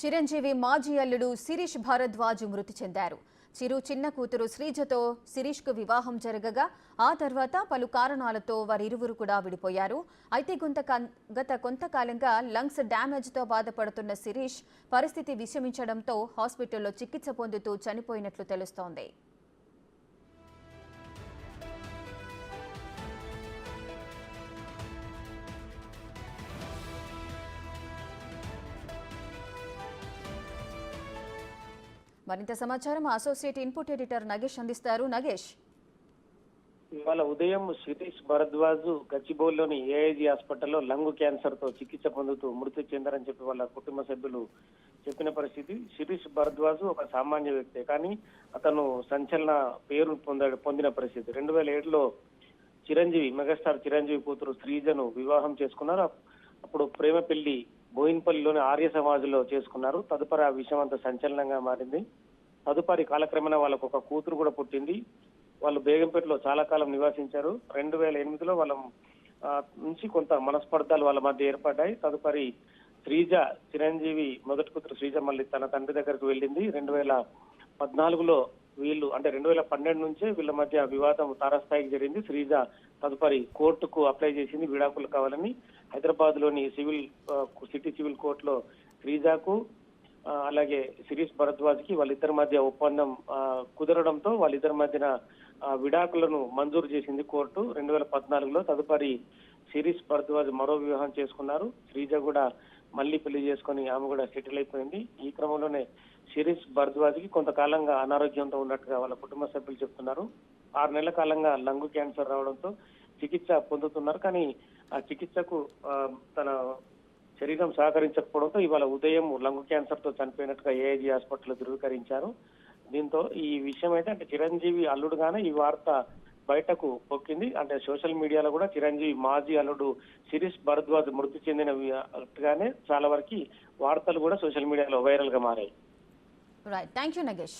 చిరంజీవి మాజీ అల్లుడు శిరీష్ భారద్వాజ్ మృతి చెందారు. చిరు చిన్న కూతురు శ్రీజతో శిరీష్కు వివాహం జరగగా ఆ తర్వాత పలు కారణాలతో వారిరువురు కూడా విడిపోయారు. అయితే గత కొంతకాలంగా లంగ్స్ డ్యామేజ్తో బాధపడుతున్న శిరీష్ పరిస్థితి విషమించడంతో హాస్పిటల్లో చికిత్స పొందుతూ చనిపోయినట్లు తెలుస్తోంది. మరింత సమాచారం అసోసియేట్ ఇన్పుట్ ఎడిటర్ నగేష్ అందిస్తారు. నగేష్, ఇవాళ ఉదయం శిరీష్ భరద్వాజ్ గచ్చిబౌలిలోని ఏఐజీ హాస్పిటల్లో లంగ్ క్యాన్సర్ తో చికిత్స పొందుతూ మృతి చెందారని చెప్పి వాళ్ళ కుటుంబ సభ్యులు చెప్పిన పరిస్థితి. శిరీష్ భరద్వాజ్ ఒక సామాన్య వ్యక్తే, కానీ అతను సంచలన పేరు పొందిన పరిస్థితి. 2007లో చిరంజీవి మెగాస్టార్ చిరంజీవి కూతురు శ్రీజను వివాహం చేసుకున్నారు. అప్పుడు ప్రేమ పెళ్లి బోయిన్పల్లిలోని ఆర్య సమాజ్లో చేసుకున్నారు. తదుపరి ఆ విషయం అంతా సంచలనంగా మారింది. తదుపరి కాలక్రమేణా వాళ్ళకు ఒక కూతురు కూడా పుట్టింది. వాళ్ళు బేగంపేటలో చాలా కాలం నివాసించారు. 2008లో వాళ్ళ నుంచి కొంత మనస్పర్ధాలు వాళ్ళ మధ్య ఏర్పడ్డాయి. తదుపరి శ్రీజ, చిరంజీవి మొదటి కూతురు శ్రీజ మళ్ళీ తన తండ్రి దగ్గరకు వెళ్ళింది. 2014లో వీళ్ళు అంటే 2012 నుంచే వీళ్ళ మధ్య వివాదం తారస్థాయికి జరిగింది. శ్రీజ తదుపరి కోర్టుకు అప్లై చేసింది విడాకులు కావాలని. హైదరాబాద్ లోని సిటీ సివిల్ కోర్టులో శ్రీజకు అలాగే శిరీష్ భరద్వాజ్ కి వాళ్ళిద్దరి మధ్య ఒప్పందం కుదరడంతో వాళ్ళిద్దరి మధ్యన విడాకులను మంజూరు చేసింది కోర్టు 2014లో. తదుపరి శిరీష్ భరద్వాజ్ మరో వివాహం చేసుకున్నారు. శ్రీజ కూడా మళ్ళీ పెళ్లి చేసుకుని ఆమె కూడా సెటిల్ అయిపోయింది. ఈ క్రమంలోనే శిరీష్ భరద్వాజ్ కి కొంతకాలంగా అనారోగ్యంతో ఉన్నట్టుగా వాళ్ళ కుటుంబ సభ్యులు చెప్తున్నారు. 6 నెలల కాలంగా లంగ్ క్యాన్సర్ రావడంతో చికిత్స పొందుతున్నారు. కానీ ఆ చికిత్సకు తన శరీరం సహకరించకపోవడంతో ఇవాళ ఉదయం లంగ్ క్యాన్సర్ తో చనిపోయినట్టుగా ఏఐజీ హాస్పిటల్లో ధృవీకరించారు. దీంతో ఈ విషయం అయితే అంటే చిరంజీవి అల్లుడుగానే ఈ వార్త బయటకు పొక్కింది. అంటే సోషల్ మీడియాలో కూడా చిరంజీవి మాజీ అల్లుడు శిరీష్ భరద్వాజ్ మృతి చెందినట్టుగానే చాలా వరకు వార్తలు కూడా సోషల్ మీడియాలో వైరల్ గా మారాయి. Right, thank you Nagesh.